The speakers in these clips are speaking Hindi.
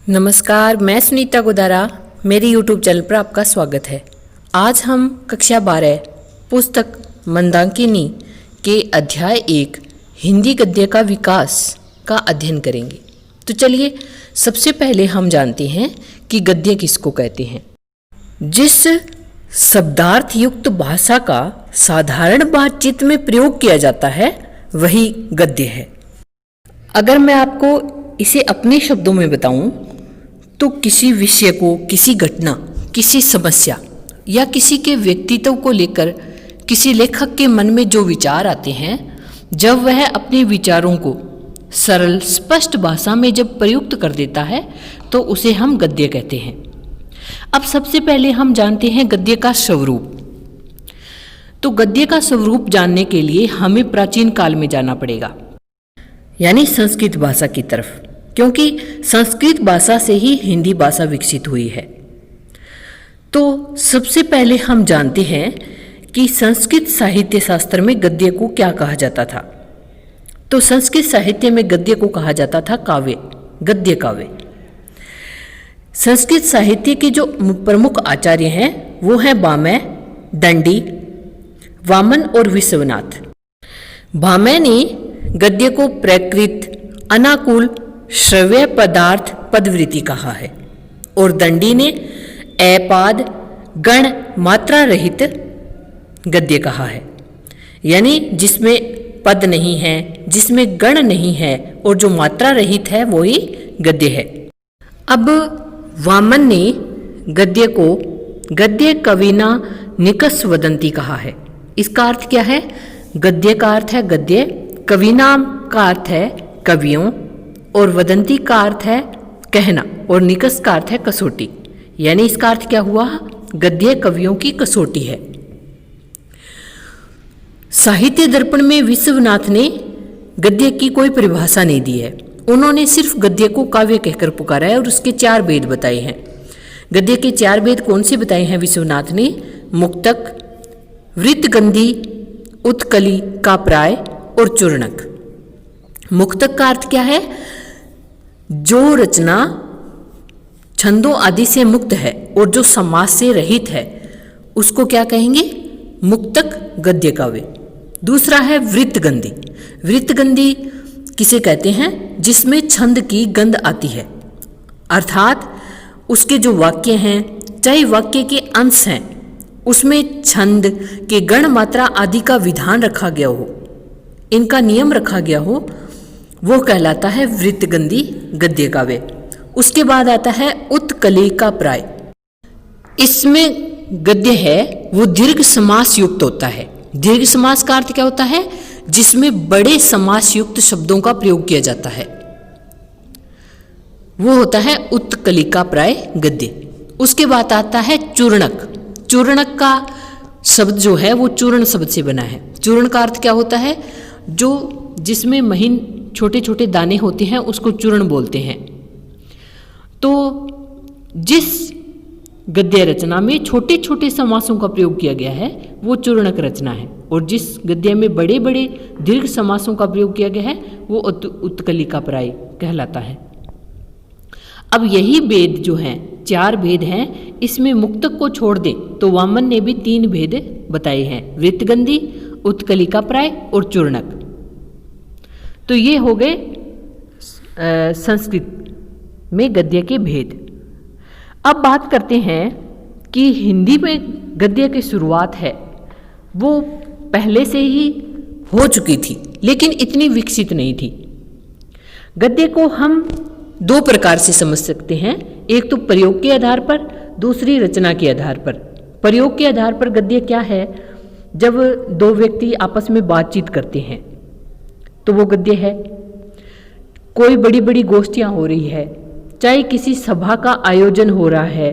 नमस्कार, मैं सुनीता गोदारा। मेरे YouTube चैनल पर आपका स्वागत है। आज हम कक्षा 12 पुस्तक मंदाकिनी के अध्याय 1 हिंदी गद्य का विकास का अध्ययन करेंगे। तो चलिए सबसे पहले हम जानते हैं कि गद्य किसको कहते हैं। जिस शब्दार्थ युक्त भाषा का साधारण बातचीत में प्रयोग किया जाता है वही गद्य है। अगर मैं आपको इसे अपने शब्दों में बताऊं तो किसी विषय को, किसी घटना, किसी समस्या या किसी के व्यक्तित्व को लेकर किसी लेखक के मन में जो विचार आते हैं, जब वह अपने विचारों को सरल स्पष्ट भाषा में जब प्रयुक्त कर देता है तो उसे हम गद्य कहते हैं। अब सबसे पहले हम जानते हैं गद्य का स्वरूप। तो गद्य का स्वरूप जानने के लिए हमें प्राचीन काल में जाना पड़ेगा, यानी संस्कृत भाषा की तरफ, क्योंकि संस्कृत भाषा से ही हिंदी भाषा विकसित हुई है। तो सबसे पहले हम जानते हैं कि संस्कृत साहित्य शास्त्र में गद्य को क्या कहा जाता था। तो संस्कृत साहित्य में गद्य को कहा जाता था काव्य, गद्य काव्य। संस्कृत साहित्य के जो प्रमुख आचार्य हैं वो हैं भामह, दंडी, वामन और विश्वनाथ। भामह ने गद्य को प्राकृत, अनाकूल, श्रव्य पदार्थ पदवृत्ति कहा है और दंडी ने अपाद, गण, मात्रा रहित गद्य कहा है, यानी जिसमें पद नहीं है, जिसमें गण नहीं है और जो मात्रा रहित है वो ही गद्य है। अब वामन ने गद्य को गद्य कविना निकष वदंती कहा है। इसका अर्थ क्या है? गद्य का अर्थ है गद्य, कविनाम का अर्थ है कवियों, और वदंती का अर्थ है कहना, और निकष का अर्थ है कसौटी। यानी इसका अर्थ क्या हुआ? गद्य कवियों की कसौटी है। साहित्य दर्पण में विश्वनाथ ने गद्य की कोई परिभाषा नहीं दी है। उन्होंने सिर्फ गद्य को काव्य कहकर पुकारा है और उसके 4 भेद बताए हैं। गद्य के 4 भेद कौन से बताए हैं विश्वनाथ ने? मुक्तक, वृत्तगंधी, उत्कली, काप्राय और चूर्णक। मुक्तक का अर्थ क्या है? जो रचना छंदों आदि से मुक्त है और जो समास से रहित है उसको क्या कहेंगे? मुक्तक गद्य काव्य। दूसरा है वृत्तगंधी। वृत्तगंधी किसे कहते हैं? जिसमें छंद की गंध आती है, अर्थात उसके जो वाक्य हैं, चाहे वाक्य के अंश हैं, उसमें छंद के गण, मात्रा आदि का विधान रखा गया हो, इनका नियम रखा गया हो, वो कहलाता है वृत्तगंधी गद्य काव्य। उसके बाद आता है उत्कली का प्राय। इसमें गद्य है वो दीर्घ समास युक्त होता है। दीर्घ समास का अर्थ क्या होता है? जिसमें बड़े समास युक्त शब्दों का प्रयोग किया जाता है, वो होता है उत्कली का प्राय गद्य। उसके बाद आता है चूर्णक। चूर्णक का शब्द जो है वो चूर्ण शब्द से बना है। चूर्ण का अर्थ क्या होता है? जो जिसमें महीन छोटे छोटे दाने होते हैं उसको चूर्ण बोलते हैं। तो जिस गद्य रचना में छोटे छोटे समासों का प्रयोग किया गया है वो चूर्णक रचना है, और जिस गद्य में बड़े बड़े दीर्घ समासों का प्रयोग किया गया है वो उत्कली का प्राय कहलाता है। अब यही भेद जो हैं, 4 भेद हैं, इसमें मुक्तक को छोड़ दे तो वामन ने भी 3 भेद बताए हैं, वृत्तगंधी, उत्कली का प्राय और चूर्णक। तो ये हो गए संस्कृत में गद्य के भेद। अब बात करते हैं कि हिंदी में गद्य की शुरुआत है वो पहले से ही हो चुकी थी, लेकिन इतनी विकसित नहीं थी। गद्य को हम 2 प्रकार से समझ सकते हैं, एक तो प्रयोग के आधार पर, दूसरी रचना के आधार पर। प्रयोग के आधार पर गद्य क्या है? जब 2 व्यक्ति आपस में बातचीत करते हैं तो वो गद्य है। कोई बड़ी बड़ी गोष्ठियाँ हो रही है, चाहे किसी सभा का आयोजन हो रहा है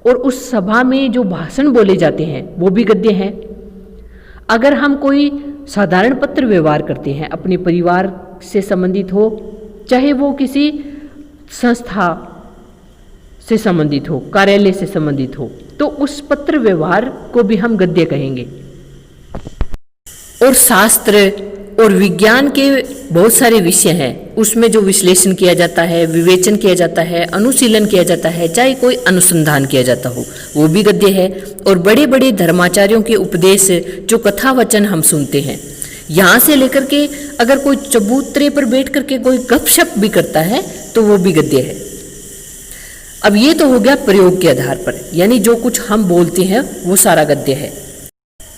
और उस सभा में जो भाषण बोले जाते हैं वो भी गद्य है। अगर हम कोई साधारण पत्र व्यवहार करते हैं, अपने परिवार से संबंधित हो, चाहे वो किसी संस्था से संबंधित हो, कार्यालय से संबंधित हो, तो उस पत्र व्यवहार को भी हम गद्य कहेंगे। और शास्त्र और विज्ञान के बहुत सारे विषय हैं, उसमें जो विश्लेषण किया जाता है, विवेचन किया जाता है, अनुशीलन किया जाता है, चाहे कोई अनुसंधान किया जाता हो, वो भी गद्य है। और बड़े बड़े धर्माचार्यों के उपदेश, जो कथा वचन हम सुनते हैं, यहाँ से लेकर के अगर कोई चबूतरे पर बैठ करके कोई गपशप भी करता है तो वो भी गद्य है। अब ये तो हो गया प्रयोग के आधार पर, यानी जो कुछ हम बोलते हैं वो सारा गद्य है।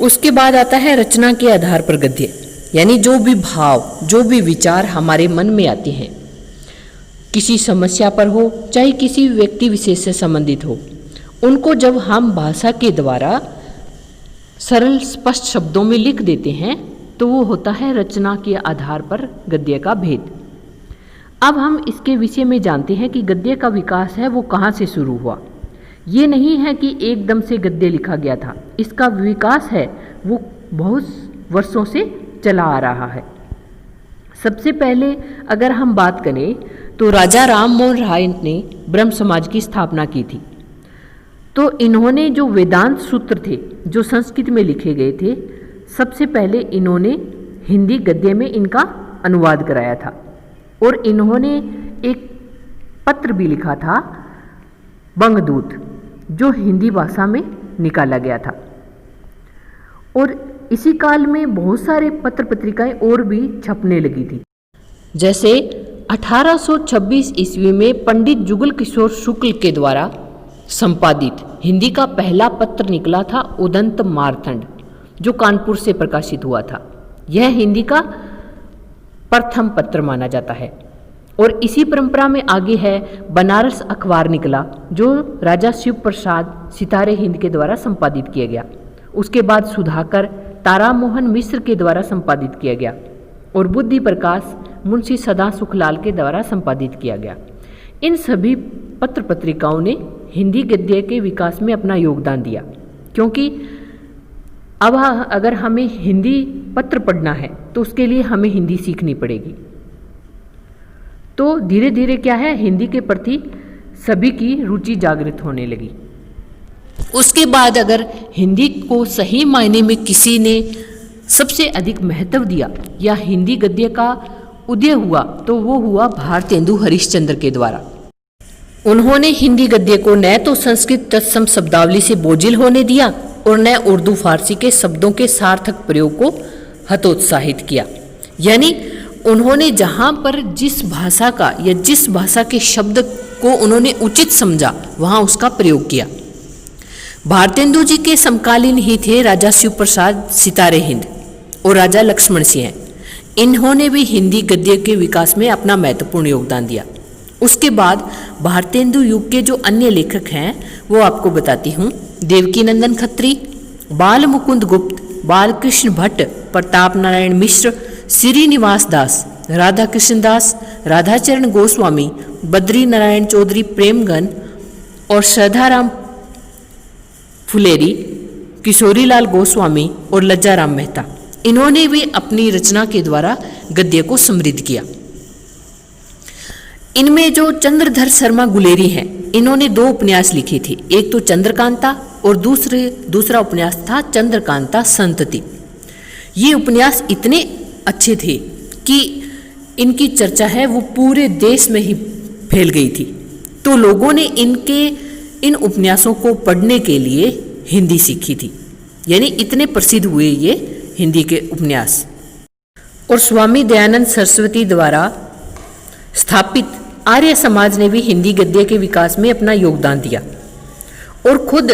उसके बाद आता है रचना के आधार पर गद्य, यानी जो भी भाव, जो भी विचार हमारे मन में आते हैं, किसी समस्या पर हो, चाहे किसी व्यक्ति विशेष से संबंधित हो, उनको जब हम भाषा के द्वारा सरल स्पष्ट शब्दों में लिख देते हैं तो वो होता है रचना के आधार पर गद्य का भेद। अब हम इसके विषय में जानते हैं कि गद्य का विकास है वो कहाँ से शुरू हुआ। ये नहीं है कि एकदम से गद्य लिखा गया था, इसका विकास है वो बहुत वर्षों से चला आ रहा है। सबसे पहले अगर हम बात करें तो राजा राम मोहन राय ने ब्रह्म समाज की स्थापना की थी। तो इन्होंने जो वेदांत सूत्र थे जो संस्कृत में लिखे गए थे, सबसे पहले इन्होंने हिंदी गद्य में इनका अनुवाद कराया था। और इन्होंने एक पत्र भी लिखा था, बंगदूत, जो हिंदी भाषा में निकाला गया था। और इसी काल में बहुत सारे पत्र पत्रिकाएं और भी छपने लगी थी। जैसे 1826 ईस्वी में पंडित जुगल किशोर शुक्ल के द्वारा संपादित हिंदी का पहला पत्र निकला था, उदंत मारतंड, जो कानपुर से प्रकाशित हुआ था। यह हिंदी का प्रथम पत्र माना जाता है। और इसी परंपरा में आगे है बनारस अखबार निकला, जो राजा शिव प्रसाद सितारे हिंद के द्वारा संपादित किया गया। उसके बाद सुधाकर तारामोहन मिश्र के द्वारा संपादित किया गया और बुद्धि प्रकाश मुंशी सदा सुखलाल के द्वारा संपादित किया गया। इन सभी पत्र पत्रिकाओं ने हिंदी गद्य के विकास में अपना योगदान दिया, क्योंकि अब अगर हमें हिंदी पत्र पढ़ना है तो उसके लिए हमें हिंदी सीखनी पड़ेगी। तो धीरे धीरे क्या है, हिंदी के प्रति सभी की रुचि जागृत होने लगी। उसके बाद अगर हिंदी को सही मायने में किसी ने सबसे अधिक महत्व दिया या हिंदी गद्य का उदय हुआ तो वो हुआ भारतेंदु हरिश्चंद्र के द्वारा। उन्होंने हिंदी गद्य को न तो संस्कृत तत्सम शब्दावली से बोझिल होने दिया और न उर्दू फारसी के शब्दों के सार्थक प्रयोग को हतोत्साहित किया। यानी उन्होंने जहाँ पर जिस भाषा का या जिस भाषा के शब्द को उन्होंने उचित समझा वहाँ उसका प्रयोग किया। भारतेंदु जी के समकालीन ही थे राजा शिव प्रसाद सितारे हिंद और राजा लक्ष्मण सिंह। इन्होंने भी हिंदी गद्य के विकास में अपना महत्वपूर्ण योगदान दिया। उसके बाद भारतेंदु युग के जो अन्य लेखक हैं वो आपको बताती हूँ। देवकी नंदन खत्री, बाल मुकुंद गुप्त, बालकृष्ण भट्ट, प्रताप नारायण मिश्र, श्रीनिवास दास, राधा कृष्ण दास, राधाचरण गोस्वामी, बद्री नारायण चौधरी प्रेमगन और श्रद्धाराम फुलेरी, किशोरीलाल गोस्वामी और लज्जाराम मेहता, इन्होंने भी अपनी रचना के द्वारा गद्य को समृद्ध किया। इनमें जो चंद्रधर शर्मा गुलेरी हैं, इन्होंने 2 उपन्यास लिखे थे। एक तो चंद्रकांता और दूसरा उपन्यास था चंद्रकांता संतति। ये उपन्यास इतने अच्छे थे कि इनकी चर्चा है वो पूरे देश में ही फैल गई थी। तो लोगों ने इन उपन्यासों को पढ़ने के लिए हिंदी सीखी थी, यानी इतने प्रसिद्ध हुए ये हिंदी के उपन्यास। और स्वामी दयानंद सरस्वती द्वारा स्थापित आर्य समाज ने भी हिंदी गद्य के विकास में अपना योगदान दिया। और खुद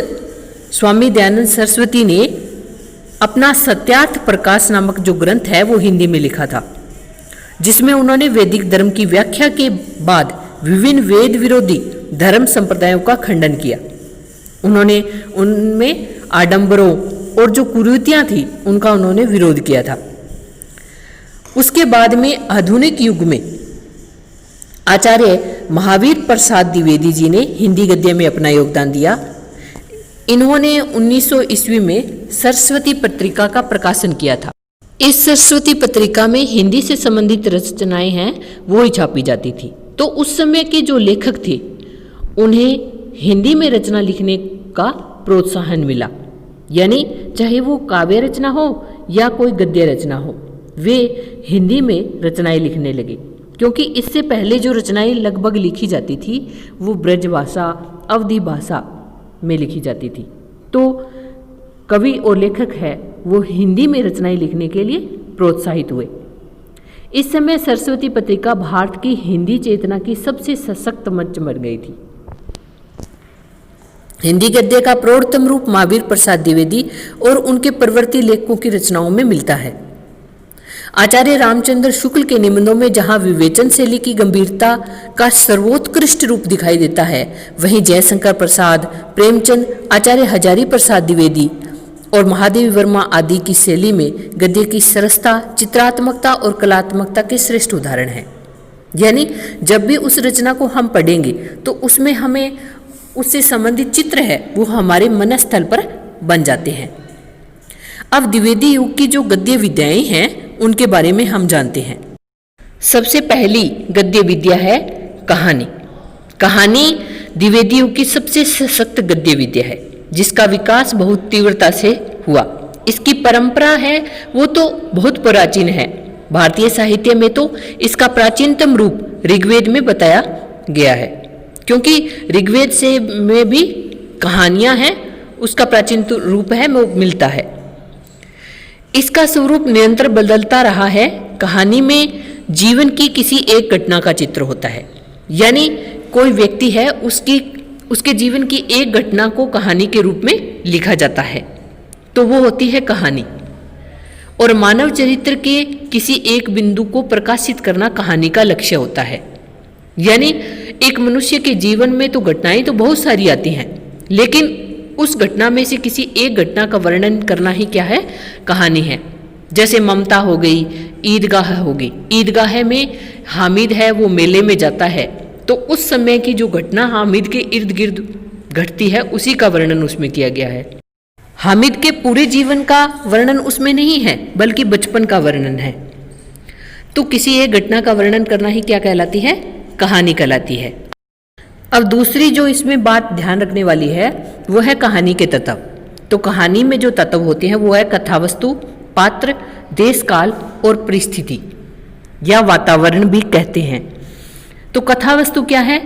स्वामी दयानंद सरस्वती ने अपना सत्यार्थ प्रकाश नामक जो ग्रंथ है वो हिंदी में लिखा था, जिसमें उन्होंने वैदिक धर्म की व्याख्या के बाद विभिन्न वेद विरोधी धर्म संप्रदायों का खंडन किया। उन्होंने उनमें आडंबरों और जो कुरीतियां थी उनका उन्होंने विरोध किया था। उसके बाद में आधुनिक युग में आचार्य महावीर प्रसाद द्विवेदी जी ने हिंदी गद्य में अपना योगदान दिया। इन्होंने 1900 ईस्वी में सरस्वती पत्रिका का प्रकाशन किया था। इस सरस्वती पत्रिका में हिंदी से संबंधित रचनाएं हैं वो ही छापी जाती थी। तो उस समय के जो लेखक थे उन्हें हिंदी में रचना लिखने का प्रोत्साहन मिला, यानी चाहे वो काव्य रचना हो या कोई गद्य रचना हो, वे हिंदी में रचनाएं लिखने लगे, क्योंकि इससे पहले जो रचनाएं लगभग लिखी जाती थी वो ब्रज भाषा, अवधी भाषा में लिखी जाती थी। तो कवि और लेखक है वो हिंदी में रचनाएं लिखने के लिए प्रोत्साहित हुए। इस समय सरस्वती पत्रिका भारत की हिंदी चेतना की सबसे सशक्त मंच बन गई थी। हिंदी गद्य का प्रौढ़तम रूप महावीर प्रसाद द्विवेदी और उनके प्रवर्ती लेखकों की रचनाओं में मिलता है। आचार्य रामचंद्र शुक्ल के निबंधों में जहां विवेचन शैली की गंभीरता का सर्वोत्कृष्ट रूप दिखाई देता है, वहीं जयशंकर प्रसाद, प्रेमचंद, आचार्य हजारी प्रसाद द्विवेदी और महादेवी वर्मा आदि की शैली में गद्य की सरसता, चित्रात्मकता और कलात्मकता के श्रेष्ठ उदाहरण हैं। यानी जब भी उस रचना को हम पढ़ेंगे तो उसमें हमें उससे संबंधित चित्र है वो हमारे मनस्थल पर बन जाते हैं। अब द्विवेदी युग की जो गद्य विद्याएं हैं उनके बारे में हम जानते हैं। सबसे पहली गद्य विद्या है कहानी। कहानी द्विवेदी युग की सबसे सशक्त गद्य विद्या है, जिसका विकास बहुत तीव्रता से हुआ। इसकी परंपरा है वो तो बहुत प्राचीन है। भारतीय साहित्य में तो इसका प्राचीनतम रूप ऋग्वेद में बताया गया है, क्योंकि ऋग्वेद से में भी कहानियां हैं, उसका प्राचीन रूप है वो मिलता है। इसका स्वरूप निरंतर बदलता रहा है। कहानी में जीवन की किसी एक घटना का चित्र होता है, यानी कोई व्यक्ति है उसके जीवन की एक घटना को कहानी के रूप में लिखा जाता है, तो वो होती है कहानी। और मानव चरित्र के किसी एक बिंदु को प्रकाशित करना कहानी का लक्ष्य होता है। यानी एक मनुष्य के जीवन में तो घटनाएं तो बहुत सारी आती हैं, लेकिन उस घटना में से किसी एक घटना का वर्णन करना ही क्या है, कहानी है। जैसे ममता हो गई, ईदगाह हो गई। ईदगाह में हामिद है वो मेले में जाता है, तो उस समय की जो घटना हामिद के इर्द गिर्द घटती है उसी का वर्णन उसमें किया गया है। हामिद के पूरे जीवन का वर्णन उसमें नहीं है, बल्कि बचपन का वर्णन है। तो किसी एक घटना का वर्णन करना ही क्या कहलाती है, कहानी कहलाती है। अब दूसरी जो इसमें बात ध्यान रखने वाली है वो है कहानी के तत्व। तो कहानी में जो तत्व होते हैं वो है कथावस्तु, पात्र, देश काल और परिस्थिति या वातावरण भी कहते हैं। तो कथावस्तु क्या है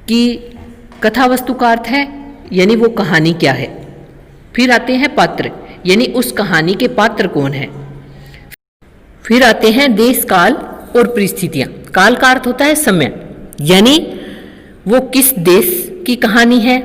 कि कथावस्तु का अर्थ है यानी वो कहानी क्या है। फिर आते हैं पात्र, यानी उस कहानी के पात्र कौन है। फिर आते हैं देश काल और परिस्थितियां। काल का अर्थ होता है समय, यानी वो किस देश की कहानी है,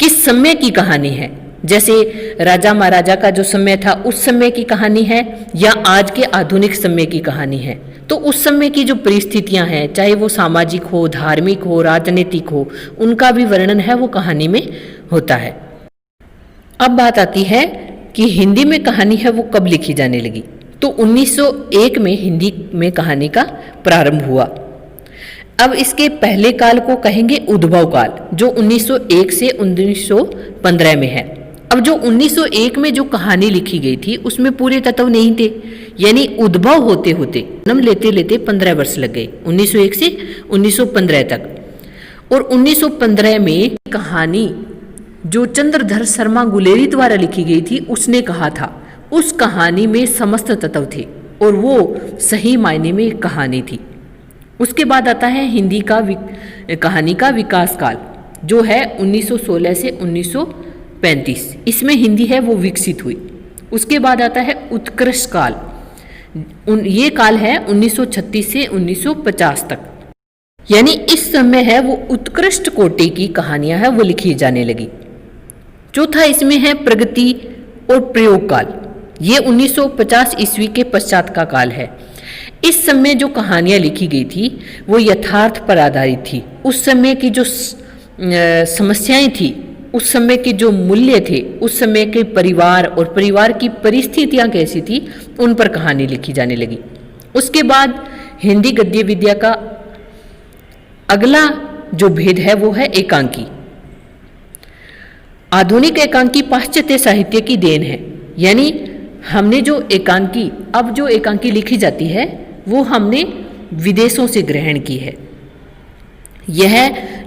किस समय की कहानी है। जैसे राजा महाराजा का जो समय था उस समय की कहानी है, या आज के आधुनिक समय की कहानी है। तो उस समय की जो परिस्थितियां हैं, चाहे वो सामाजिक हो, धार्मिक हो, राजनीतिक हो, उनका भी वर्णन है वो कहानी में होता है। अब बात आती है कि हिंदी में कहानी है वो कब लिखी जाने लगी। तो 1901 में हिंदी में कहानी का प्रारंभ हुआ। अब इसके पहले काल को कहेंगे उद्भव काल, जो 1901 से 1915 में है। अब जो 1901 में जो कहानी लिखी गई थी उसमें पूरे तत्व नहीं थे, यानी उद्भव होते होते जन्म लेते लेते 15 वर्ष लग गए, 1901 से 1915 तक। और 1915 में कहानी जो चंद्रधर शर्मा गुलेरी द्वारा लिखी गई थी उसने कहा था, उस कहानी में समस्त तत्व थे और वो सही मायने में एक कहानी थी। उसके बाद आता है हिंदी का कहानी का विकास काल, जो है 1916 से 1935। इसमें हिंदी है वो विकसित हुई। उसके बाद आता है उत्कृष्ट काल, ये काल है 1936 से 1950 तक, यानी इस समय है वो उत्कृष्ट कोटि की कहानियां है वो लिखी जाने लगी। चौथा इसमें है प्रगति और प्रयोग काल, ये 1950 ईस्वी के पश्चात का काल है। इस समय जो कहानियां लिखी गई थी वो यथार्थ पर आधारित थी। उस समय की जो समस्याएं थी, उस समय के जो मूल्य थे, उस समय के परिवार और परिवार की परिस्थितियां कैसी थी, उन पर कहानी लिखी जाने लगी। उसके बाद हिंदी गद्य विद्या का अगला जो भेद है वो है एकांकी। आधुनिक एकांकी पाश्चात्य साहित्य की देन है, यानी हमने जो एकांकी, अब जो एकांकी लिखी जाती है वो हमने विदेशों से ग्रहण की है। यह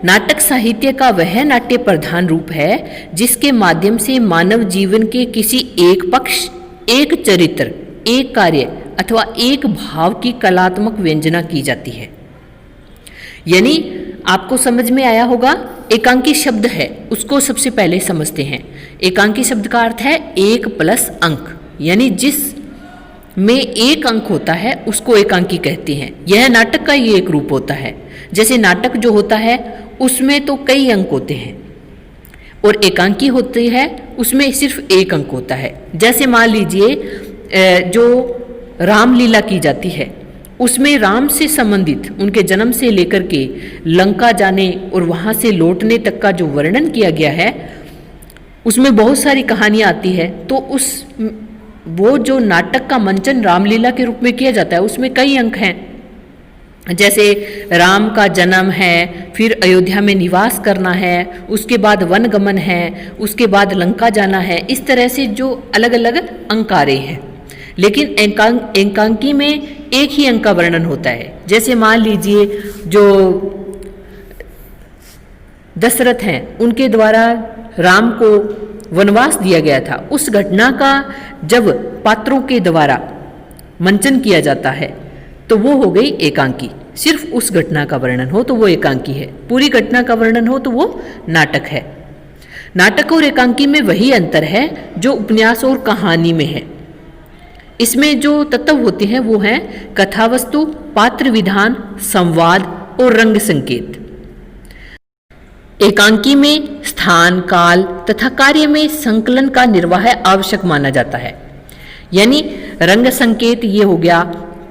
नाटक साहित्य का वह नाट्य प्रधान रूप है जिसके माध्यम से मानव जीवन के किसी एक पक्ष, एक चरित्र, एक कार्य अथवा एक भाव की कलात्मक व्यंजना की जाती है। यानी आपको समझ में आया होगा, एकांकी शब्द है उसको सबसे पहले समझते हैं। एकांकी शब्द का अर्थ है एक प्लस अंक, यानी जिस में एक अंक होता है उसको एकांकी कहते हैं। यह नाटक का ही एक रूप होता है। जैसे नाटक जो होता है उसमें तो कई अंक होते हैं और एकांकी होती है उसमें सिर्फ एक अंक होता है। जैसे मान लीजिए जो रामलीला की जाती है उसमें राम से संबंधित उनके जन्म से लेकर के लंका जाने और वहाँ से लौटने तक का जो वर्णन किया गया है उसमें बहुत सारी कहानियाँ आती है। तो वो जो नाटक का मंचन रामलीला के रूप में किया जाता है उसमें कई अंक हैं। जैसे राम का जन्म है, फिर अयोध्या में निवास करना है, उसके बाद वनगमन है, उसके बाद लंका जाना है। इस तरह से जो अलग अलग अंक आ रहे हैं, लेकिन एकांकी में एक ही अंक का वर्णन होता है। जैसे मान लीजिए जो दशरथ हैं उनके द्वारा राम को वनवास दिया गया था, उस घटना का जब पात्रों के द्वारा मंचन किया जाता है तो वो हो गई एकांकी। सिर्फ उस घटना का वर्णन हो तो वो एकांकी है, पूरी घटना का वर्णन हो तो वो नाटक है। नाटक और एकांकी में वही अंतर है जो उपन्यास और कहानी में है। इसमें जो तत्व होते हैं वो हैं कथावस्तु, पात्र विधान, संवाद और रंग संकेत। एकांकी में स्थान, काल तथा कार्य में संकलन का निर्वाह आवश्यक माना जाता है। यानी रंग संकेत ये हो गया,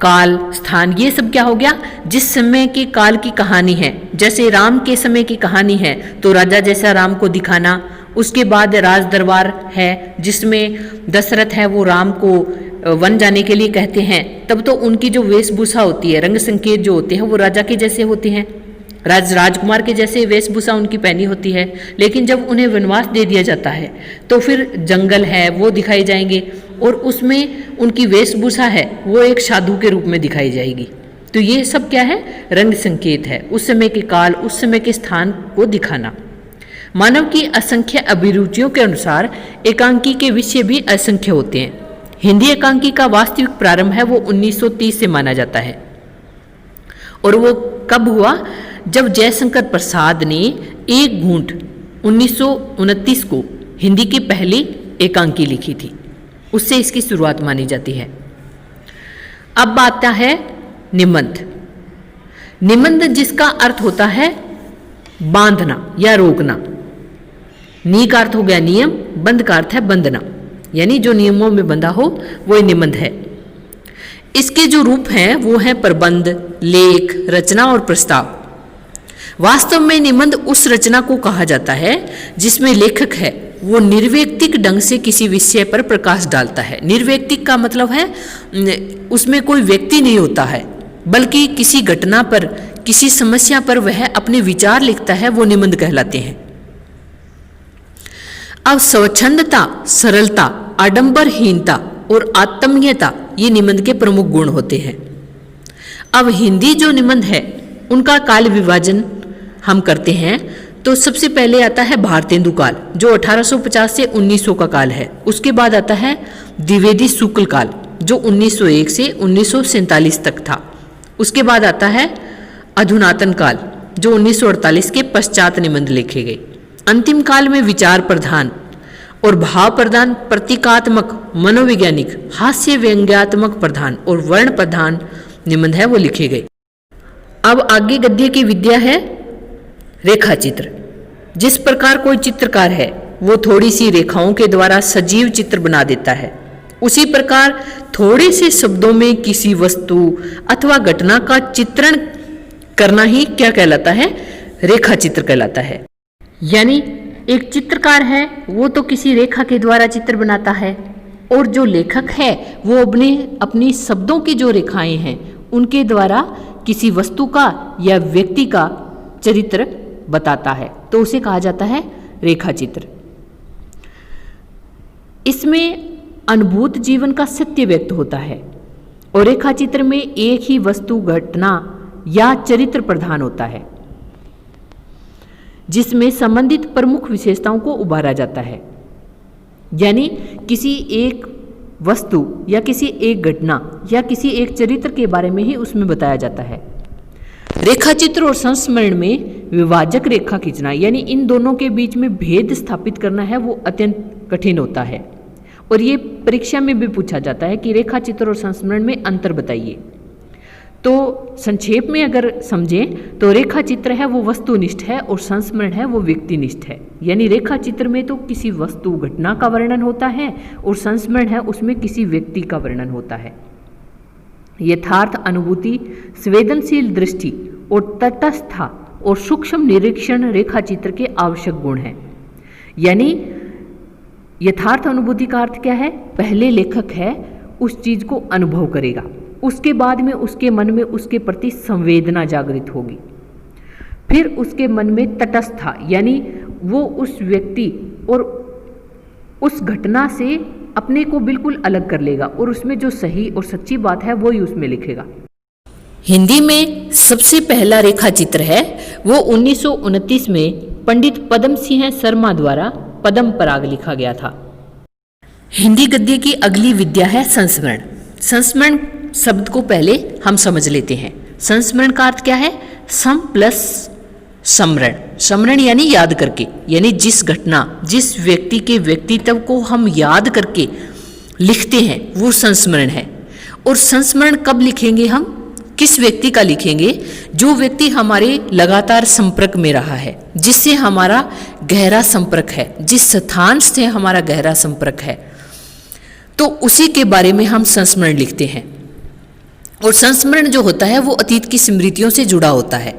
काल, स्थान, ये सब क्या हो गया, जिस समय के काल की कहानी है। जैसे राम के समय की कहानी है तो राजा जैसा राम को दिखाना। उसके बाद राज दरबार है जिसमें दशरथ है वो राम को वन जाने के लिए कहते हैं, तब तो उनकी जो वेशभूषा होती है, रंग संकेत जो होते हैं वो राजा के जैसे होते हैं, राजकुमार के जैसे वेशभूषा उनकी पहनी होती है। लेकिन जब उन्हें वनवास दे दिया जाता है तो फिर जंगल है वो दिखाए जाएंगे और उसमें उनकी वेशभूषा है वो एक साधु के रूप में दिखाई जाएगी। तो ये सब क्या है, रंग संकेत है, उस समय के काल, उस समय के स्थान को दिखाना। मानव की असंख्य अभिरुचियों के अनुसार एकांकी के विषय भी असंख्य होते हैं। हिंदी एकांकी का वास्तविक प्रारंभ है वो 1930 से माना जाता है। और वो कब हुआ, जब जयशंकर प्रसाद ने एक घूंट 1929 को हिंदी की पहली एकांकी लिखी थी, उससे इसकी शुरुआत मानी जाती है। अब आता है निबंध। निबंध जिसका अर्थ होता है बांधना या रोकना। नी का अर्थ हो गया नियम, बंध का अर्थ है बंधना, यानी जो नियमों में बंधा हो वो निबंध है। इसके जो रूप हैं वो हैं प्रबंध, लेख, रचना और प्रस्ताव। वास्तव में निबंध उस रचना को कहा जाता है जिसमें लेखक है वो निर्व्यक्तिक ढंग से किसी विषय पर प्रकाश डालता है। निर्व्यक्तिक का मतलब है उसमें कोई व्यक्ति नहीं होता है, बल्कि किसी घटना पर, किसी समस्या पर वह अपने विचार लिखता है, वो निबंध कहलाते हैं। अब स्वच्छंदता, सरलता, आडंबरहीनता और आत्मीयता ये निबंध के प्रमुख गुण होते हैं। अब हिंदी जो निबंध है उनका काल विभाजन हम करते हैं तो सबसे पहले आता है भारतेंदु काल जो 1850 से 1900 का काल है। उसके बाद आता है द्विवेदी शुक्ल काल जो 1901 से 1947 तक था। उसके बाद आता है अधुनातन काल जो 1948 के पश्चात निबंध लिखे गए। अंतिम काल में विचार प्रधान और भाव प्रधान, प्रतीकात्मक, मनोवैज्ञानिक, हास्य व्यंग्यात्मक प्रधान और वर्ण प्रधान निबंध है वो लिखे गए। अब आगे गद्य की विद्या है रेखा चित्र। जिस प्रकार कोई चित्रकार है वो थोड़ी सी रेखाओं के द्वारा सजीव चित्र बना देता है, उसी प्रकार थोड़े से शब्दों में किसी वस्तु अथवा घटना का चित्रण करना ही क्या कहलाता है, रेखा चित्र कहलाता है। यानी एक चित्रकार है वो तो किसी रेखा के द्वारा चित्र बनाता है और जो लेखक है वो अपनी शब्दों की जो रेखाएं हैं उनके द्वारा किसी वस्तु का या व्यक्ति का चरित्र बताता है, तो उसे कहा जाता है रेखा चित्र। इसमें अनुभूत जीवन का सत्य व्यक्त होता है और रेखा चित्र में एक ही वस्तु, घटना या चरित्र प्रधान होता है जिसमें संबंधित प्रमुख विशेषताओं को उभारा जाता है। यानी किसी एक वस्तु या किसी एक घटना या किसी एक चरित्र के बारे में ही उसमें बताया जाता है। रेखाचित्र और संस्मरण में विभाजक रेखा खींचना यानी इन दोनों के बीच में भेद स्थापित करना है वो अत्यंत कठिन होता है और ये परीक्षा में भी पूछा जाता है कि रेखाचित्र और संस्मरण में अंतर बताइए। तो संक्षेप में अगर समझें तो रेखाचित्र है वो वस्तुनिष्ठ है और संस्मरण है वो व्यक्तिनिष्ठ है। यानी रेखाचित्र में तो किसी वस्तु घटना का वर्णन होता है और संस्मरण है उसमें किसी व्यक्ति का वर्णन होता है। यथार्थ अनुभूति, संवेदनशील दृष्टि और तटस्थ और सूक्ष्म निरीक्षण रेखाचित्र के आवश्यक गुण हैं। यानी यथार्थ अनुभूति का अर्थ क्या है? पहले लेखक है उस चीज को अनुभव करेगा, उसके बाद में उसके मन में उसके प्रति संवेदना जागृत होगी, फिर उसके मन में तटस्थ यानी वो उस व्यक्ति और उस घटना से अपने को बिल्कुल अलग कर लेगा और उसमें जो सही और सच्ची बात है वो ही उसमें लिखेगा। हिंदी में सबसे पहला रेखाचित्र है वो 1929 में पंडित पद्म सिंह शर्मा द्वारा पद्म पराग लिखा गया था। हिंदी गद्य की अगली विद्या है संस्मरण। संस्मरण शब्द को पहले हम समझ लेते हैं। संस्मरण का अर्थ क्या है? सम प्लस स्मरण। स्मरण यानी याद करके, यानी जिस घटना जिस व्यक्ति के व्यक्तित्व को हम याद करके लिखते हैं वो संस्मरण है। और संस्मरण कब लिखेंगे हम? किस व्यक्ति का लिखेंगे? जो व्यक्ति हमारे लगातार संपर्क में रहा है, जिससे हमारा गहरा संपर्क है, जिस स्थान से हमारा गहरा संपर्क है, तो उसी के बारे में हम संस्मरण लिखते हैं। और संस्मरण जो होता है वो अतीत की स्मृतियों से जुड़ा होता है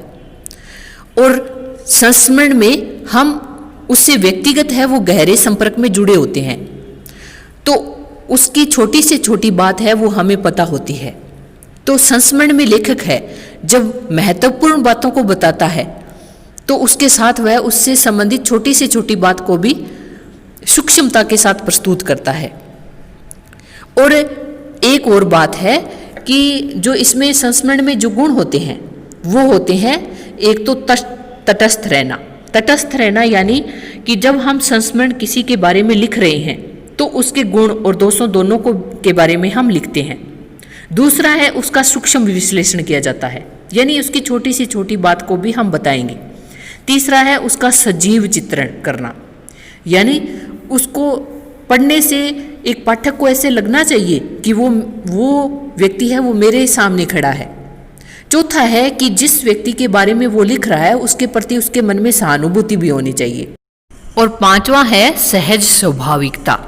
और संस्मरण में हम उससे व्यक्तिगत है वो गहरे संपर्क में जुड़े होते हैं, तो उसकी छोटी से छोटी बात है वो हमें पता होती है। तो संस्मरण में लेखक है जब महत्वपूर्ण बातों को बताता है तो उसके साथ वह उससे संबंधित छोटी से छोटी बात को भी सूक्ष्मता के साथ प्रस्तुत करता है। और एक और बात है कि जो इसमें संस्मरण में जो गुण होते हैं वो होते हैं, एक तो तटस्थ रहना। तटस्थ रहना यानी कि जब हम संस्मरण किसी के बारे में लिख रहे हैं तो उसके गुण और दोषों दोनों को के बारे में हम लिखते हैं। दूसरा है उसका सूक्ष्म विश्लेषण किया जाता है, यानी उसकी छोटी सी छोटी बात को भी हम बताएंगे। तीसरा है उसका सजीव चित्रण करना, यानी उसको पढ़ने से एक पाठक को ऐसे लगना चाहिए कि वो व्यक्ति है वो मेरे सामने खड़ा है। चौथा है कि जिस व्यक्ति के बारे में वो लिख रहा है उसके प्रति उसके मन में सहानुभूति भी होनी चाहिए। और पांचवा है सहज स्वाभाविकता।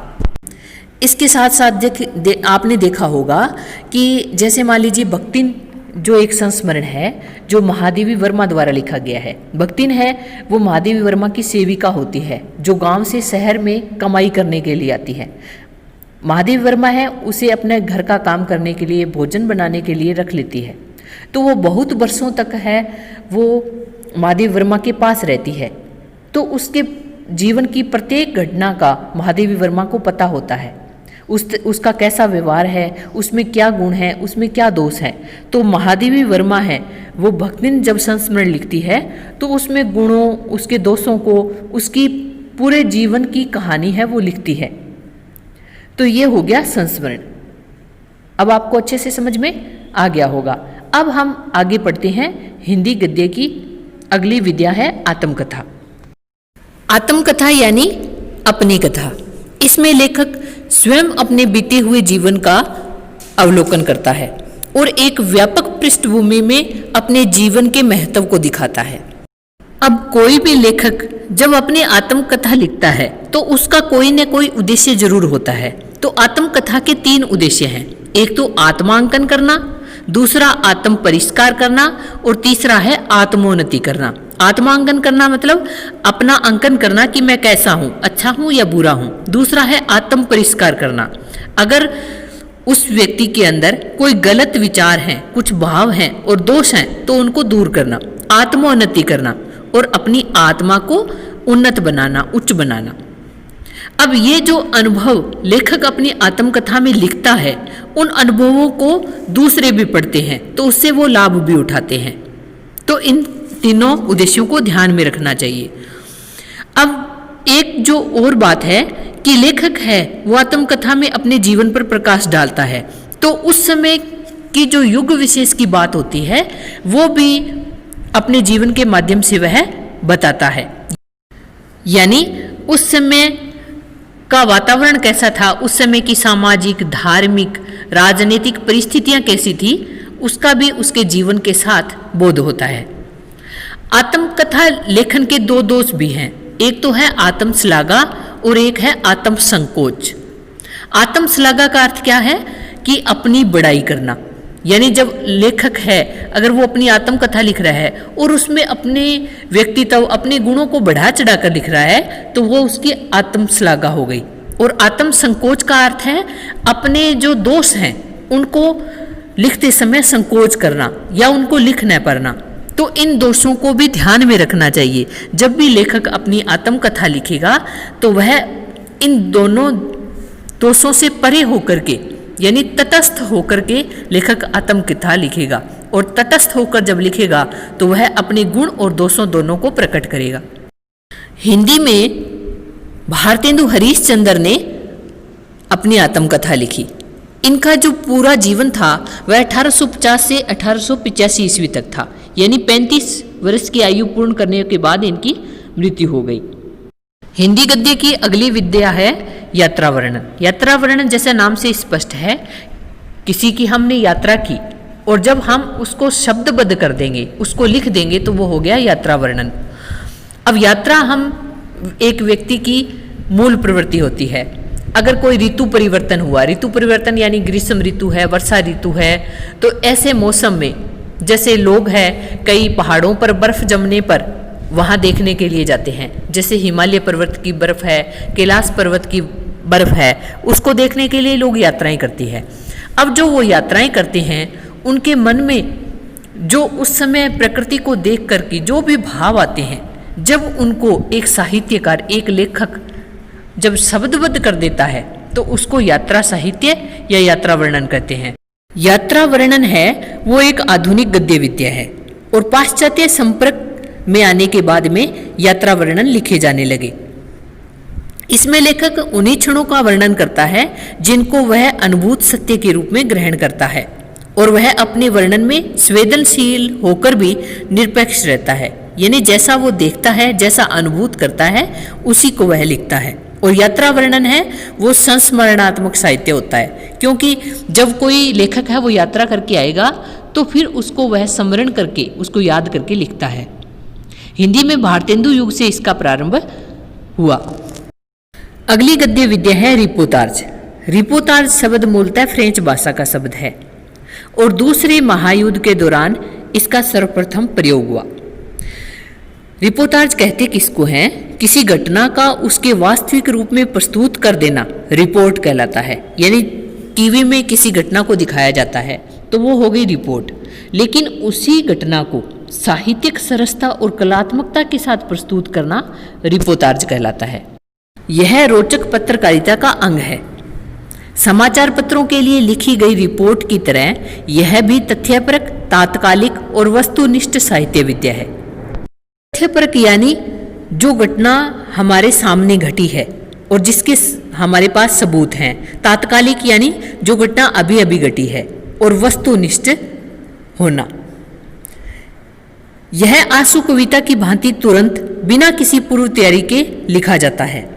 इसके साथ साथ आपने देखा होगा कि जैसे मान लीजिए भक्तिन जो एक संस्मरण है जो महादेवी वर्मा द्वारा लिखा गया है। भक्तिन है वो महादेवी वर्मा की सेविका होती है जो गांव से शहर में कमाई करने के लिए आती है। महादेवी वर्मा है उसे अपने घर का काम करने के लिए, भोजन बनाने के लिए रख लेती है। तो वो बहुत वर्षों तक है वो महादेवी वर्मा के पास रहती है, तो उसके जीवन की प्रत्येक घटना का महादेवी वर्मा को पता होता है। उसका कैसा व्यवहार है, उसमें क्या गुण है, उसमें क्या दोष है। तो महादेवी वर्मा है वो भक्तिन जब संस्मरण लिखती है तो उसमें गुणों, उसके दोषों को, उसकी पूरे जीवन की कहानी है वो लिखती है। तो ये हो गया संस्मरण। अब आपको अच्छे से समझ में आ गया होगा। अब हम आगे पढ़ते हैं। हिंदी गद्य की अगली विद्या है आत्मकथा। आत्मकथा यानी अपनी कथा। इसमें लेखक स्वयं अपने बीते हुए जीवन का अवलोकन करता है और एक व्यापक पृष्ठभूमि में अपने जीवन के महत्व को दिखाता है। अब कोई भी लेखक जब अपनी आत्मकथा लिखता है तो उसका कोई न कोई उद्देश्य जरूर होता है। तो आत्मकथा के 3 उद्देश्य हैं। एक तो आत्मांकन करना, दूसरा आत्म परिष्कार करना और तीसरा है आत्मोन्नति करना। आत्मांकन करना मतलब अपना अंकन करना कि मैं कैसा हूँ, अच्छा हूँ या बुरा हूँ। दूसरा है आत्म परिष्कार करना, अगर उस व्यक्ति के अंदर कोई गलत विचार हैं, कुछ भाव हैं और दोष हैं तो उनको दूर करना। आत्मोन्नति करना और अपनी आत्मा को उन्नत बनाना, उच्च बनाना। अब ये जो अनुभव लेखक अपनी आत्मकथा में लिखता है उन अनुभवों को दूसरे भी पढ़ते हैं तो उससे वो लाभ भी उठाते हैं। तो इन तीनों उद्देश्यों को ध्यान में रखना चाहिए। अब एक जो और बात है कि लेखक है वो आत्मकथा में अपने जीवन पर प्रकाश डालता है, तो उस समय की जो युग विशेष की बात होती है वो भी अपने जीवन के माध्यम से वह बताता है। यानी उस समय का वातावरण कैसा था, उस समय की सामाजिक, धार्मिक, राजनीतिक परिस्थितियां कैसी थी, उसका भी उसके जीवन के साथ बोध होता है। आत्मकथा लेखन के दो दोष भी हैं, एक तो है आत्मश्लाघा और एक है आत्मसंकोच। आत्मश्लाघा का अर्थ क्या है कि अपनी बड़ाई करना, यानी जब लेखक है अगर वो अपनी आत्मकथा लिख रहा है और उसमें अपने व्यक्तित्व, अपने गुणों को बढ़ा चढ़ाकर लिख रहा है, तो वो उसकी आत्मश्लाघा हो गई। और आत्मसंकोच का अर्थ है अपने जो दोष हैं उनको लिखते समय संकोच करना या उनको लिख न पाना। तो इन दोषों को भी ध्यान में रखना चाहिए। जब भी लेखक अपनी आत्मकथा लिखेगा तो वह इन दोनों दोषों से परे होकर के, यानी तटस्थ होकर के लेखक आत्मकथा लिखेगा। और तटस्थ होकर जब लिखेगा तो वह अपने गुण और दोषों दोनों को प्रकट करेगा। हिंदी में भारतेंदु हरीशचंद्र ने अपनी आत्मकथा लिखी। इनका जो पूरा जीवन था वह 1850 से 1885 ईस्वी तक था, यानी 35 वर्ष की आयु पूर्ण करने के बाद इनकी मृत्यु हो गई। हिंदी गद्य की अगली विद्या है यात्रा वर्णन। यात्रा वर्णन जैसे नाम से स्पष्ट है, किसी की हमने यात्रा की और जब हम उसको शब्दबद्ध कर देंगे, उसको लिख देंगे, तो वो हो गया यात्रा वर्णन। अब यात्रा हम एक व्यक्ति की मूल प्रवृत्ति होती है। अगर कोई ऋतु परिवर्तन हुआ, ऋतु परिवर्तन यानी ग्रीष्म ऋतु है, वर्षा ऋतु है, तो ऐसे मौसम में जैसे लोग हैं कई पहाड़ों पर बर्फ जमने पर वहाँ देखने के लिए जाते हैं, जैसे हिमालय पर्वत की बर्फ है, कैलाश पर्वत की बर्फ है, उसको देखने के लिए लोग यात्राएं करती है। अब जो वो यात्राएं करते हैं उनके मन में जो उस समय प्रकृति को देख कर के जो भी भाव आते हैं, जब उनको एक साहित्यकार, एक लेखक जब शब्दबद्ध कर देता है तो उसको यात्रा साहित्य या यात्रा वर्णन कहते हैं। यात्रा वर्णन है वो एक आधुनिक गद्य विद्या है और पाश्चात्य संपर्क में आने के बाद में यात्रा वर्णन लिखे जाने लगे। इसमें लेखक उन्हीं क्षणों का वर्णन करता है जिनको वह अनुभूत सत्य के रूप में ग्रहण करता है और वह अपने वर्णन में संवेदनशील होकर भी निरपेक्ष रहता है, यानी जैसा वो देखता है, जैसा अनुभूत करता है, उसी को वह लिखता है। और यात्रा वर्णन है वो संस्मरणात्मक साहित्य होता है, क्योंकि जब कोई लेखक है वो यात्रा करके आएगा तो फिर उसको वह स्मरण करके, उसको याद करके लिखता है। हिंदी में भारतेंदु युग से इसका प्रारंभ हुआ। अगली गद्य विद्या है रिपोर्टाज। रिपोर्टाज शब्द मूलतः फ्रेंच भाषा का शब्द है और दूसरे महायुद्ध के दौरान इसका सर्वप्रथम प्रयोग हुआ। रिपोर्टाज कहते किसको हैं? किसी घटना का उसके वास्तविक रूप में प्रस्तुत कर देना रिपोर्ट कहलाता है। यानी टीवी में किसी घटना को दिखाया जाता है तो वो हो गई रिपोर्ट, लेकिन उसी घटना को साहित्यिक सरसता और कलात्मकता के साथ प्रस्तुत करना रिपोर्टाज कहलाता है। यह रोचक पत्रकारिता का अंग है। समाचार पत्रों के लिए लिखी गई रिपोर्ट की तरह यह भी तथ्यपरक, तात्कालिक और वस्तुनिष्ठ साहित्य विद्या है। तथ्यपरक यानी जो घटना हमारे सामने घटी है और जिसके हमारे पास सबूत हैं। तात्कालिक यानी जो घटना अभी अभी घटी है। और वस्तुनिष्ठ होना, यह आंसू कविता की भांति तुरंत बिना किसी पूर्व तैयारी के लिखा जाता है।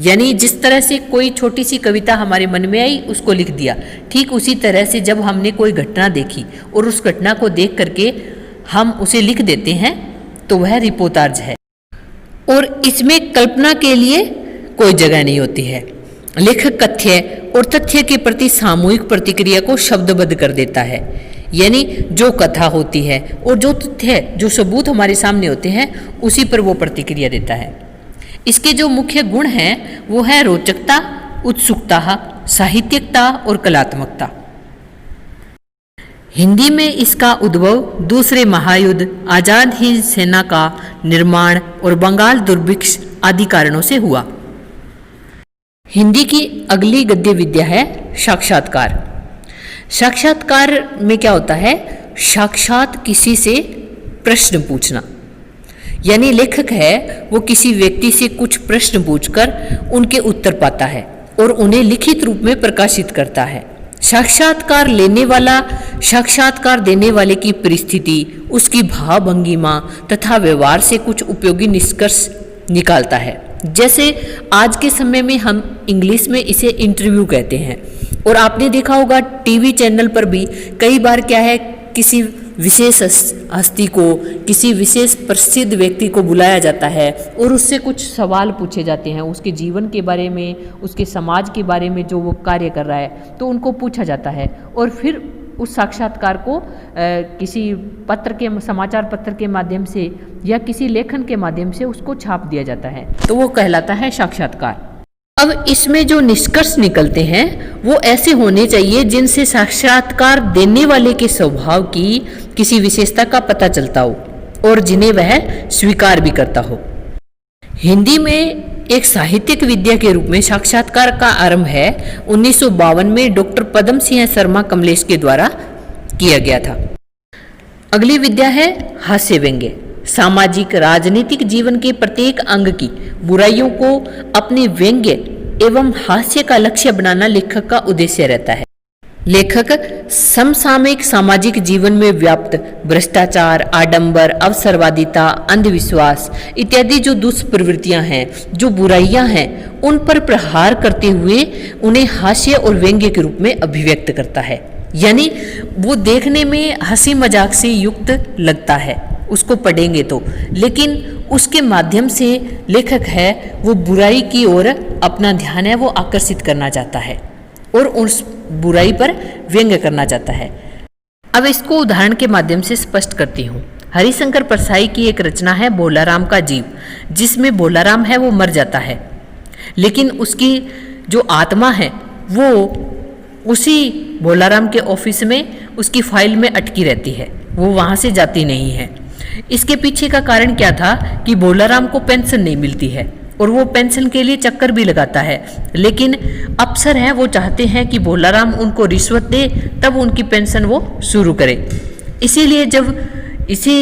यानी जिस तरह से कोई छोटी सी कविता हमारे मन में आई उसको लिख दिया, ठीक उसी तरह से जब हमने कोई घटना देखी और उस घटना को देख करके हम उसे लिख देते हैं तो वह रिपोर्टाज है। और इसमें कल्पना के लिए कोई जगह नहीं होती है। लेखक कथ्य और तथ्य के प्रति सामूहिक प्रतिक्रिया को शब्दबद्ध कर देता है। यानी जो कथा होती है और जो तथ्य, जो सबूत हमारे सामने होते हैं उसी पर वो प्रतिक्रिया देता है। इसके जो मुख्य गुण हैं वो है रोचकता, उत्सुकता, साहित्यिकता और कलात्मकता। हिंदी में इसका उद्भव दूसरे महायुद्ध, आजाद हिंद सेना का निर्माण और बंगाल दुर्भिक्ष आदि कारणों से हुआ। हिंदी की अगली गद्य विद्या है साक्षात्कार। साक्षात्कार में क्या होता है? साक्षात किसी से प्रश्न पूछना। यानी लेखक है वो किसी व्यक्ति से कुछ प्रश्न पूछकर उनके उत्तर पाता है और उन्हें लिखित रूप में प्रकाशित करता है। साक्षात्कार लेने वाला साक्षात्कार देने वाले की परिस्थिति, उसकी भाव भंगिमा तथा व्यवहार से कुछ उपयोगी निष्कर्ष निकालता है। जैसे आज के समय में हम इंग्लिश में इसे इंटरव्यू कहते हैं, और आपने देखा होगा टीवी चैनल पर भी कई बार क्या है, किसी विशेष हस्ती को, किसी विशेष प्रसिद्ध व्यक्ति को बुलाया जाता है और उससे कुछ सवाल पूछे जाते हैं, उसके जीवन के बारे में, उसके समाज के बारे में जो वो कार्य कर रहा है, तो उनको पूछा जाता है और फिर उस साक्षात्कार को किसी पत्र के, समाचार पत्र के माध्यम से या किसी लेखन के माध्यम से उसको छाप दिया जाता है, तो वो कहलाता है साक्षात्कार। अब इसमें जो निष्कर्ष निकलते हैं वो ऐसे होने चाहिए जिनसे साक्षात्कार देने वाले के स्वभाव की किसी विशेषता का पता चलता हो और जिन्हें वह स्वीकार भी करता हो। हिंदी में एक साहित्यिक विद्या के रूप में साक्षात्कार का आरंभ है 1952 में डॉक्टर पद्म सिंह शर्मा कमलेश के द्वारा किया गया था। अगली विद्या है हास्य व्यंग्य। सामाजिक राजनीतिक जीवन के प्रत्येक अंग की बुराइयों को अपने व्यंग्य एवं हास्य का लक्ष्य बनाना लेखक का उद्देश्य रहता है। लेखक समसामयिक सामाजिक जीवन में व्याप्त भ्रष्टाचार, आडंबर, अवसरवादिता, अंधविश्वास इत्यादि जो दुष्प्रवृत्तियां हैं, जो बुराइयां हैं, उन पर प्रहार करते हुए उन्हें हास्य और व्यंग्य के रूप में अभिव्यक्त करता है। यानी वो देखने में हंसी मजाक से युक्त लगता है उसको पढ़ेंगे तो, लेकिन उसके माध्यम से लेखक है वो बुराई की ओर अपना ध्यान है वो आकर्षित करना चाहता है और उस बुराई पर व्यंग्य करना चाहता है। अब इसको उदाहरण के माध्यम से स्पष्ट करती हूँ। हरिशंकर परसाई की एक रचना है भोलाराम का जीव, जिसमें भोलाराम है वो मर जाता है, लेकिन उसकी जो आत्मा है वो उसी भोलाराम के ऑफिस में उसकी फाइल में अटकी रहती है, वो वहाँ से जाती नहीं है। इसके पीछे का कारण क्या था कि भोलाराम को पेंशन नहीं मिलती है और वो पेंशन के लिए चक्कर भी लगाता है, लेकिन अफसर हैं वो चाहते हैं कि भोलाराम उनको रिश्वत दे तब उनकी पेंशन वो शुरू करे। इसीलिए जब इसी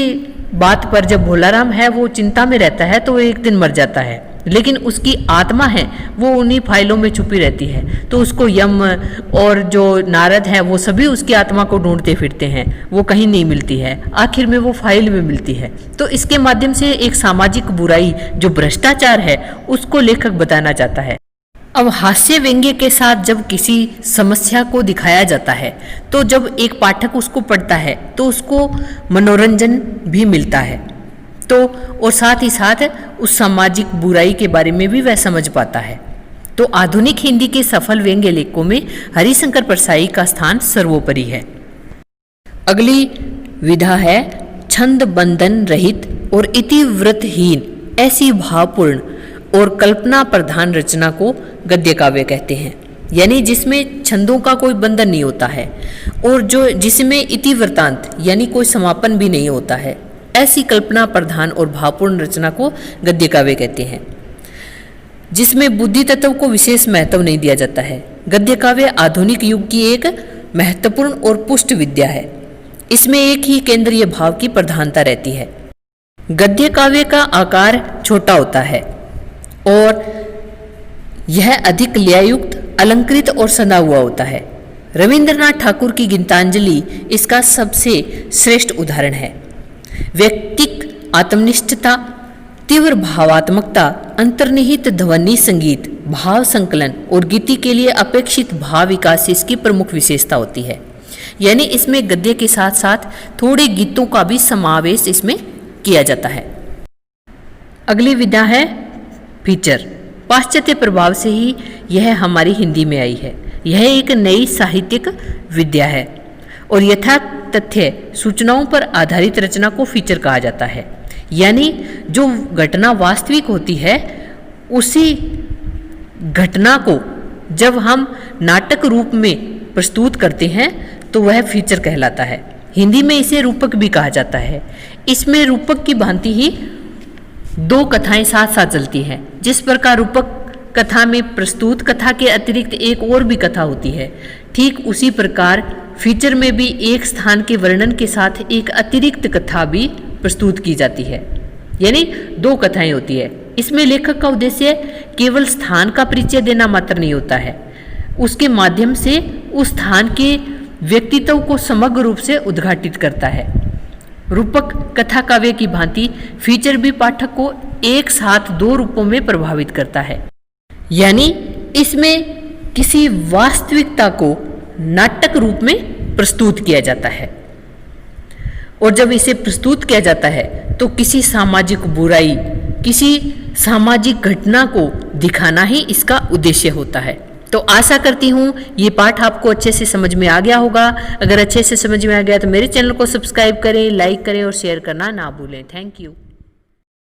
बात पर जब भोलाराम है वो चिंता में रहता है तो वो एक दिन मर जाता है, लेकिन उसकी आत्मा है वो उन्हीं फाइलों में छुपी रहती है। तो उसको यम और जो नारद है वो सभी उसकी आत्मा को ढूंढते फिरते हैं, वो कहीं नहीं मिलती है, आखिर में वो फाइल में मिलती है। तो इसके माध्यम से एक सामाजिक बुराई जो भ्रष्टाचार है उसको लेखक बताना चाहता है। अब हास्य व्यंग्य के साथ जब किसी समस्या को दिखाया जाता है तो जब एक पाठक उसको पढ़ता है तो उसको मनोरंजन भी मिलता है, तो और साथ ही साथ उस सामाजिक बुराई के बारे में भी वह समझ पाता है। तो आधुनिक हिंदी के सफल व्यंग्य लेखकों में हरिशंकर परसाई का स्थान सर्वोपरि है। अगली विधा है छंद बंधन रहित और इतिवृत्तहीन। ऐसी भावपूर्ण और कल्पना प्रधान रचना को गद्य काव्य कहते हैं, यानी जिसमें छंदों का कोई बंधन नहीं होता है और जो जिसमें इतिवृत्तांत यानी कोई समापन भी नहीं होता है। ऐसी कल्पना प्रधान और भावपूर्ण रचना को गद्य काव्य कहते हैं, जिसमें बुद्धि तत्व को विशेष महत्व नहीं दिया जाता है। गद्य काव्य आधुनिक युग की एक महत्वपूर्ण और पुष्ट विद्या है। इसमें एक ही केंद्रीय भाव की प्रधानता रहती है। गद्य काव्य का आकार छोटा होता है और यह अधिक लययुक्त, अलंकृत और सना हुआ होता है। रविंद्रनाथ ठाकुर की गीतांजलि इसका सबसे श्रेष्ठ उदाहरण है। व्यक्तिक आत्मनिष्ठता, तीव्र भावात्मकता, अंतर्निहित ध्वनि संगीत, भाव संकलन और गीति के लिए अपेक्षित भाव विकास इसकी प्रमुख विशेषता होती है। यानी इसमें गद्य के साथ साथ थोड़े गीतों का भी समावेश इसमें किया जाता है। अगली विधा है फीचर। पाश्चात्य प्रभाव से ही यह हमारी हिंदी में आई है। यह एक नई साहित्यिक विद्या है और यथा तथ्य सूचनाओं पर आधारित रचना को फीचर कहा जाता है। यानी जो घटना वास्तविक होती है उसी घटना को जब हम नाटक रूप में प्रस्तुत करते हैं तो वह फीचर कहलाता है। हिंदी में इसे रूपक भी कहा जाता है। इसमें रूपक की भांति ही दो कथाएं साथ साथ चलती हैं। जिस प्रकार रूपक कथा में प्रस्तुत कथा के अतिरिक्त एक और भी कथा होती है, ठीक उसी प्रकार फीचर में भी एक स्थान के वर्णन के साथ एक अतिरिक्त कथा भी प्रस्तुत की जाती है। यानी दो कथाएं होती है। इसमें लेखक का उद्देश्य केवल स्थान का परिचय देना मात्र नहीं होता है, उसके माध्यम से उस स्थान के व्यक्तित्व को समग्र रूप से उद्घाटित करता है। रूपक कथा काव्य की भांति फीचर भी पाठक को एक साथ दो रूपों में प्रभावित करता है, यानी इसमें किसी वास्तविकता को नाटक रूप में प्रस्तुत किया जाता है, और जब इसे प्रस्तुत किया जाता है तो किसी सामाजिक बुराई, किसी सामाजिक घटना को दिखाना ही इसका उद्देश्य होता है। तो आशा करती हूँ ये पाठ आपको अच्छे से समझ में आ गया होगा। अगर अच्छे से समझ में आ गया तो मेरे चैनल को सब्सक्राइब करें, लाइक करें और शेयर करना ना भूलें। Thank you.